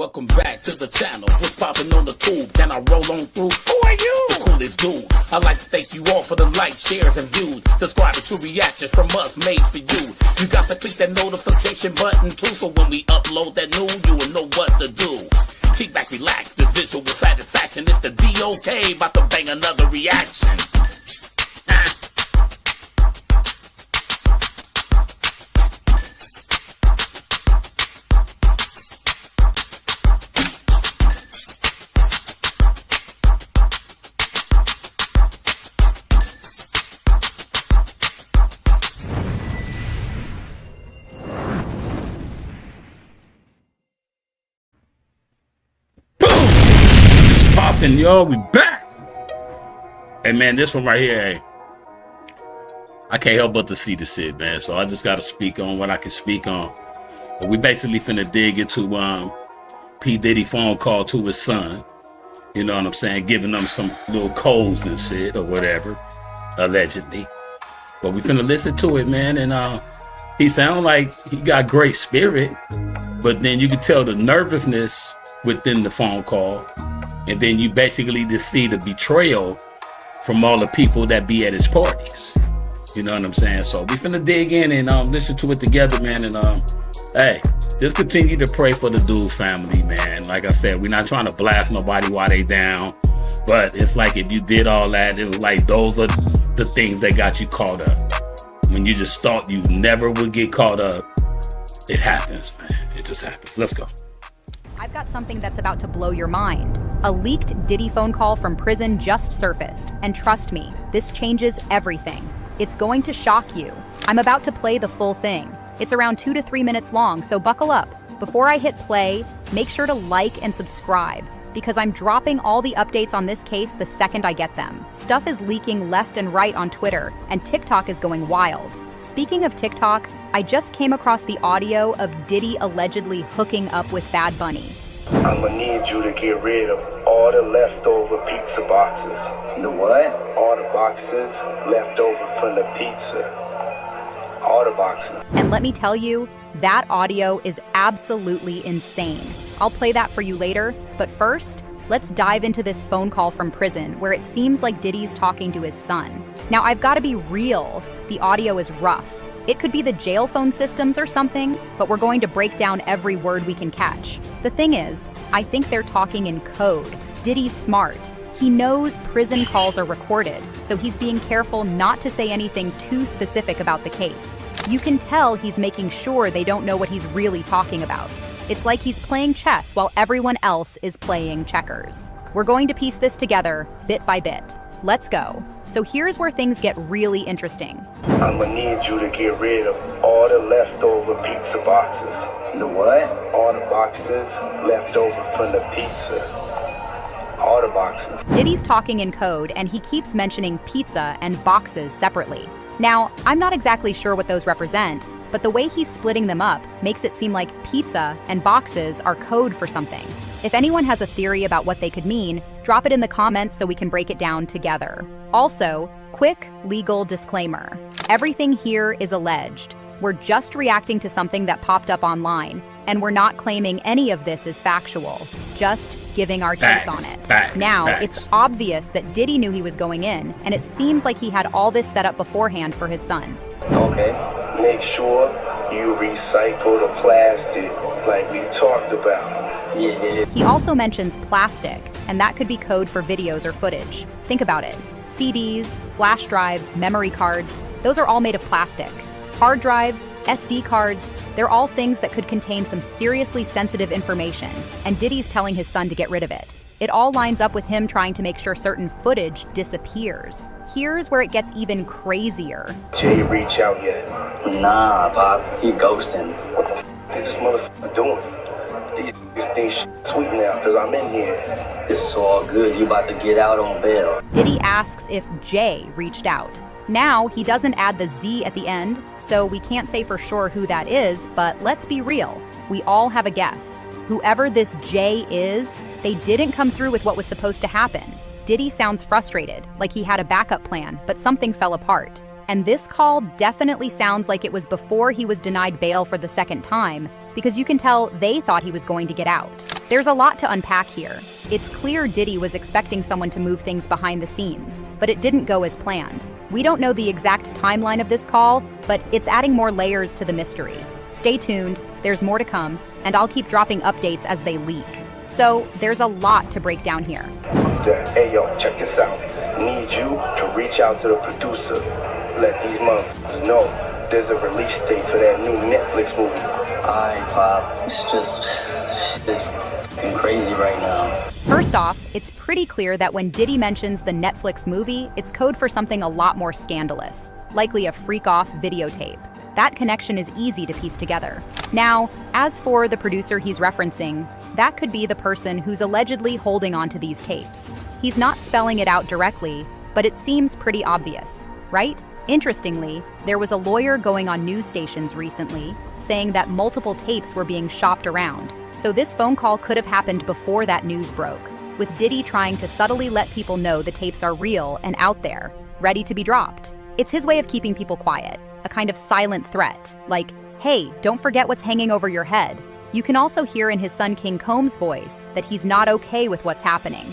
Welcome back to the channel. What's popping on the tube? Can I roll on through? Who are you? The coolest dude. I'd like to thank you all for the likes, shares, and views. Subscribing to reactions from us made for you. You got to click that notification button too, so when we upload that new, you will know what to do. Keep back, relax, the visual satisfaction. It's the DOK, about to bang another reaction. And yo, we back. Hey man, this one right here, hey, I can't help but to see the shit, man. So I just gotta speak on what I can speak on. But we basically finna dig into P. Diddy phone call to his son. You know what I'm saying? Giving them some little codes and shit or whatever, allegedly. But we finna listen to it, man. And he sound like he got great spirit, but then you can tell the nervousness within the phone call. And then you basically just see the betrayal from all the people that be at his parties. You know what I'm saying? So we finna dig in and listen to it together, man. And hey, just continue to pray for the dude family, man. Like I said, we're not trying to blast nobody while they down. But it's like if you did all that, it was like those are the things that got you caught up. When you just thought you never would get caught up, it happens, man. It just happens. Let's go. I've got something that's about to blow your mind. A leaked Diddy phone call from prison just surfaced, and trust me, this changes everything. It's going to shock you. I'm about to play the full thing. It's around 2 to 3 minutes long, so buckle up. Before I hit play, make sure to like and subscribe, because I'm dropping all the updates on this case the second I get them. Stuff is leaking left and right on Twitter, and TikTok is going wild. Speaking of TikTok, I just came across the audio of Diddy allegedly hooking up with Bad Bunny. I'm gonna need you to get rid of all the leftover pizza boxes. The what? All the boxes left over from the pizza. All the boxes. And let me tell you, that audio is absolutely insane. I'll play that for you later, but first, let's dive into this phone call from prison where it seems like Diddy's talking to his son. Now, I've got to be real. The audio is rough. It could be the jail phone systems or something, but we're going to break down every word we can catch. The thing is, I think they're talking in code. Diddy's smart. He knows prison calls are recorded, so he's being careful not to say anything too specific about the case. You can tell he's making sure they don't know what he's really talking about. It's like he's playing chess while everyone else is playing checkers. We're going to piece this together bit by bit. Let's go. So here's where things get really interesting. I'm gonna need you to get rid of all the leftover pizza boxes. The what? All the boxes left over from the pizza. All the boxes. Diddy's talking in code, and he keeps mentioning pizza and boxes separately. Now, I'm not exactly sure what those represent, but the way he's splitting them up makes it seem like pizza and boxes are code for something. If anyone has a theory about what they could mean, drop it in the comments so we can break it down together. Also, quick legal disclaimer. Everything here is alleged. We're just reacting to something that popped up online, and we're not claiming any of this is factual, just giving our take on it. Now, it's obvious that Diddy knew he was going in, and it seems like he had all this set up beforehand for his son. Okay, make sure you recycle the plastic like we talked about. Yeah. He also mentions plastic, and that could be code for videos or footage. Think about it. CDs, flash drives, memory cards, those are all made of plastic. Hard drives, SD cards, they're all things that could contain some seriously sensitive information, and Diddy's telling his son to get rid of it. It all lines up with him trying to make sure certain footage disappears. Here's where it gets even crazier. Jay reach out yet? Nah, Pop, he ghosting. What the f is this motherfucker doing? These things sweet now, cause I'm in here. It's all good, you about to get out on bail. Diddy asks if Jay reached out. Now, he doesn't add the Z at the end, so we can't say for sure who that is, but let's be real. We all have a guess. Whoever this Jay is, they didn't come through with what was supposed to happen. Diddy sounds frustrated, like he had a backup plan, but something fell apart. And this call definitely sounds like it was before he was denied bail for the second time, because you can tell they thought he was going to get out. There's a lot to unpack here. It's clear Diddy was expecting someone to move things behind the scenes, but it didn't go as planned. We don't know the exact timeline of this call, but it's adding more layers to the mystery. Stay tuned, there's more to come, and I'll keep dropping updates as they leak. So there's a lot to break down here. Hey yo, check this out. Need you to reach out to the producer. Let these motherfuckers know there's a release date for that new Netflix movie. Alright, Pop. It's crazy right now. First off, it's pretty clear that when Diddy mentions the Netflix movie, it's code for something a lot more scandalous, likely a freak-off videotape. That connection is easy to piece together. Now, as for the producer he's referencing, that could be the person who's allegedly holding on to these tapes. He's not spelling it out directly, but it seems pretty obvious, right? Interestingly, there was a lawyer going on news stations recently saying that multiple tapes were being shopped around. So this phone call could have happened before that news broke, with Diddy trying to subtly let people know the tapes are real and out there, ready to be dropped. It's his way of keeping people quiet, a kind of silent threat, like, hey, don't forget what's hanging over your head. You can also hear in his son King Combs' voice that he's not okay with what's happening.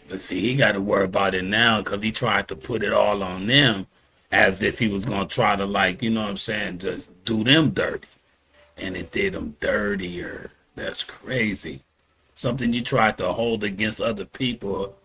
But see, he got to worry about it now because he tried to put it all on them as if he was going to try to, like, you know what I'm saying, just do them dirty. And it did them dirtier. That's crazy. Something you tried to hold against other people,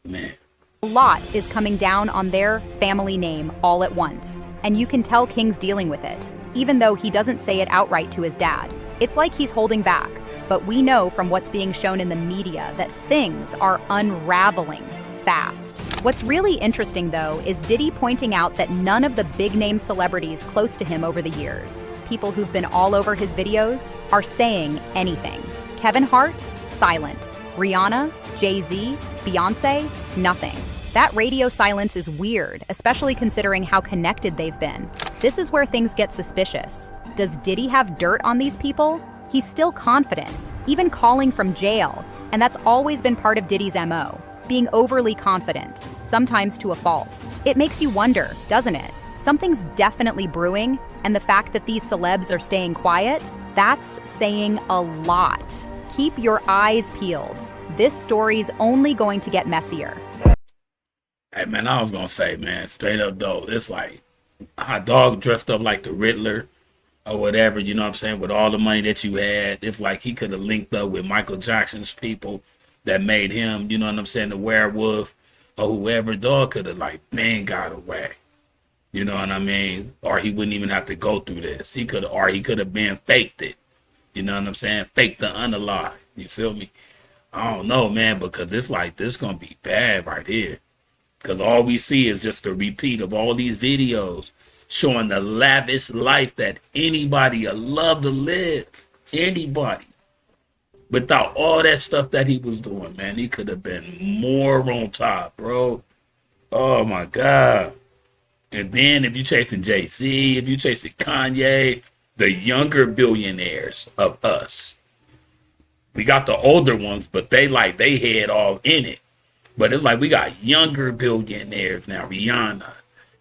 man. A lot is coming down on their family name all at once, and you can tell King's dealing with it, even though he doesn't say it outright to his dad. It's like he's holding back, but we know from what's being shown in the media that things are unraveling fast. What's really interesting, though, is Diddy pointing out that none of the big-name celebrities close to him over the years, people who've been all over his videos, are saying anything. Kevin Hart, silent. Rihanna, Jay-Z, Beyonce, nothing. That radio silence is weird, especially considering how connected they've been. This is where things get suspicious. Does Diddy have dirt on these people? He's still confident, even calling from jail, and that's always been part of Diddy's MO, being overly confident, sometimes to a fault. It makes you wonder, doesn't it? Something's definitely brewing, and the fact that these celebs are staying quiet, that's saying a lot. Keep your eyes peeled. This story's only going to get messier. Hey, man, I was going to say, man, straight up, though, it's like Hot Dog dressed up like the Riddler or whatever, you know what I'm saying, with all the money that you had. It's like he could have linked up with Michael Jackson's people that made him, you know what I'm saying, the werewolf or whoever. Dog could have, like, man, got away. You know what I mean? Or he wouldn't even have to go through this. He could have been faked it. You know what I'm saying? Faked the unalive. You feel me? I don't know, man, because it's like this going to be bad right here. Because all we see is just a repeat of all these videos showing the lavish life that anybody would love to live. Anybody. Without all that stuff that he was doing, man, he could have been more on top, bro. Oh, my God. And then if you're chasing Jay-Z, if you're chasing Kanye, the younger billionaires of us. We got the older ones, but they head all in it. But it's like we got younger billionaires now, Rihanna.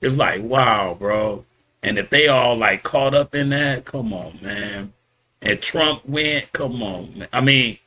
It's like, wow, bro. And if they all like caught up in that, come on, man. And Trump went, come on, man. I mean,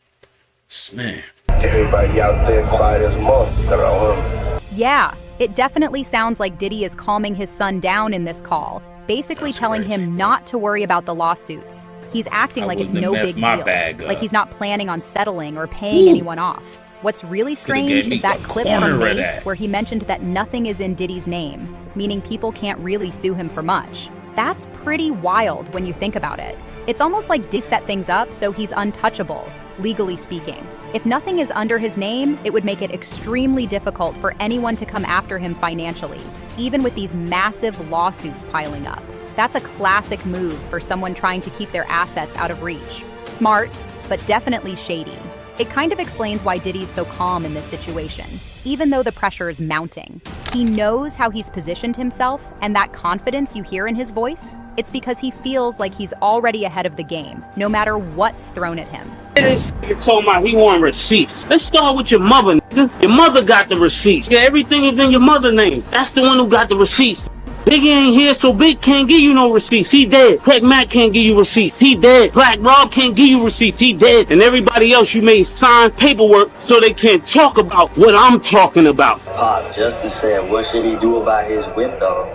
man. Everybody out there quiet as mother. Yeah, it definitely sounds like Diddy is calming his son down in this call, basically telling him not to worry about the lawsuits. He's acting like it's no big deal, like he's not planning on settling or paying anyone off. What's really strange is that clip from Mace where he mentioned that nothing is in Diddy's name, meaning people can't really sue him for much. That's pretty wild when you think about it. It's almost like Diddy set things up so he's untouchable, legally speaking. If nothing is under his name, it would make it extremely difficult for anyone to come after him financially, even with these massive lawsuits piling up. That's a classic move for someone trying to keep their assets out of reach. Smart, but definitely shady. It kind of explains why Diddy's so calm in this situation, even though the pressure is mounting. He knows how he's positioned himself, and that confidence you hear in his voice, it's because he feels like he's already ahead of the game, no matter what's thrown at him. This nigga told me he wanted receipts. Let's start with your mother, nigga. Your mother got the receipts. Yeah, everything is in your mother's name. That's the one who got the receipts. Biggie ain't here, so Big can't give you no receipts. He dead. Craig Mack can't give you receipts. He dead. Black Rob can't give you receipts. He dead. And everybody else, you made sign paperwork so they can't talk about what I'm talking about. Pop, Justin said, what should he do about his whip, though?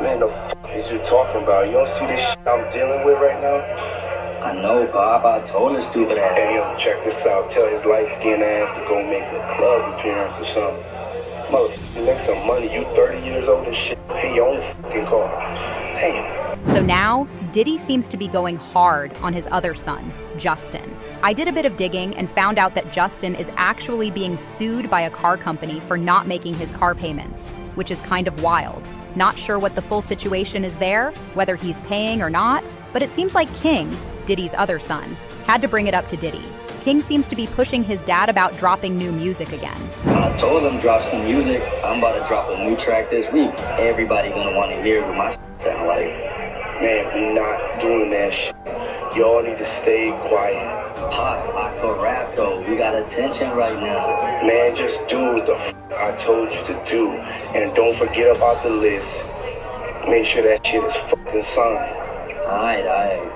Man, the f is you talking about? You don't see this shit I'm dealing with right now? I know, Pop. I told his stupid ass. Hey, yo, check this out. Tell his light-skinned ass to go make a club appearance or something. Motherfucker, make some money. You 30 years old and shit. Pay your own fucking car. Damn. So now, Diddy seems to be going hard on his other son, Justin. I did a bit of digging and found out that Justin is actually being sued by a car company for not making his car payments, which is kind of wild. Not sure what the full situation is there, whether he's paying or not, but it seems like King, Diddy's other son, had to bring it up to Diddy. King seems to be pushing his dad about dropping new music again. I told him drop some music. I'm about to drop a new track this week. Everybody gonna want to hear what my sound like. Man, we not doing that shit. Y'all need to stay quiet. Pop, I could rap though. We got attention right now. Man, just do what the f I told you to do. And don't forget about the list. Make sure that shit is fucking signed. Alright.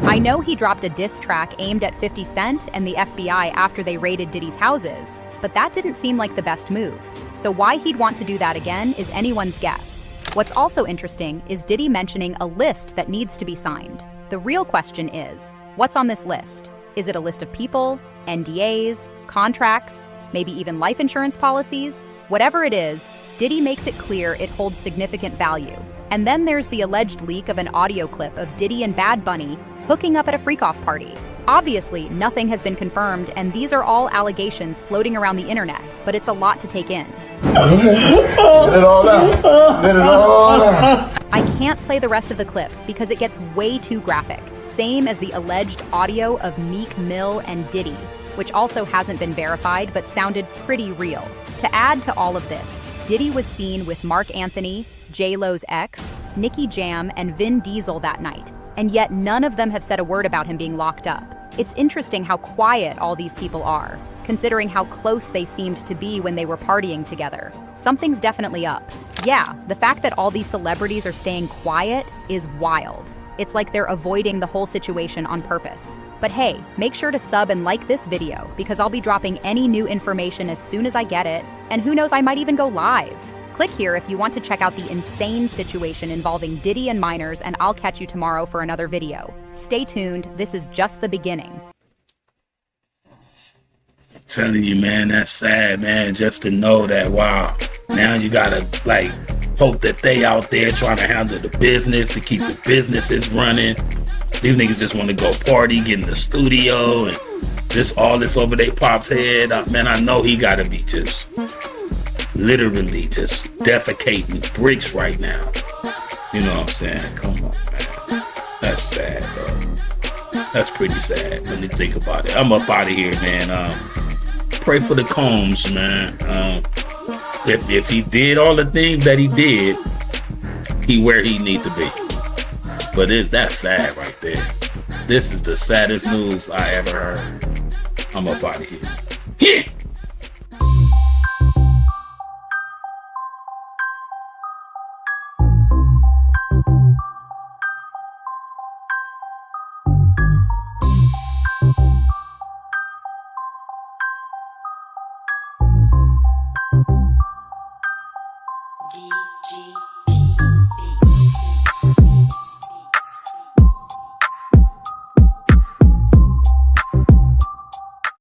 I know he dropped a diss track aimed at 50 Cent and the FBI after they raided Diddy's houses, but that didn't seem like the best move. So why he'd want to do that again is anyone's guess. What's also interesting is Diddy mentioning a list that needs to be signed. The real question is, what's on this list? Is it a list of people, NDAs, contracts, maybe even life insurance policies? Whatever it is, Diddy makes it clear it holds significant value. And then there's the alleged leak of an audio clip of Diddy and Bad Bunny hooking up at a freak-off party. Obviously, nothing has been confirmed, and these are all allegations floating around the internet, but it's a lot to take in. Let it all out. Let it all out. I can't play the rest of the clip because it gets way too graphic. Same as the alleged audio of Meek Mill and Diddy, which also hasn't been verified but sounded pretty real. To add to all of this, Diddy was seen with Mark Anthony, J-Lo's ex, Nicki Jam, and Vin Diesel that night, and yet none of them have said a word about him being locked up. It's interesting how quiet all these people are, considering how close they seemed to be when they were partying together. Something's definitely up. Yeah, the fact that all these celebrities are staying quiet is wild. It's like they're avoiding the whole situation on purpose. But hey, make sure to sub and like this video because I'll be dropping any new information as soon as I get it, and who knows, I might even go live. Click here if you want to check out the insane situation involving Diddy and minors, and I'll catch you tomorrow for another video. Stay tuned, this is just the beginning. Telling you, man, that's sad, man, just to know that, wow, now you gotta, like, hope that they out there trying to handle the business, to keep the businesses running. These niggas just want to go party, get in the studio, and just all this over their pop's head. Man, I know he gotta be just literally just defecating bricks right now. You know what I'm saying? Come on, man. That's sad, though. That's pretty sad when you think about it. I'm up out of here, man. Pray for the Combs, man. If he did all the things that he did, he where he need to be. But that's sad right there. This is the saddest news I ever heard. I'm up out of here. Yeah.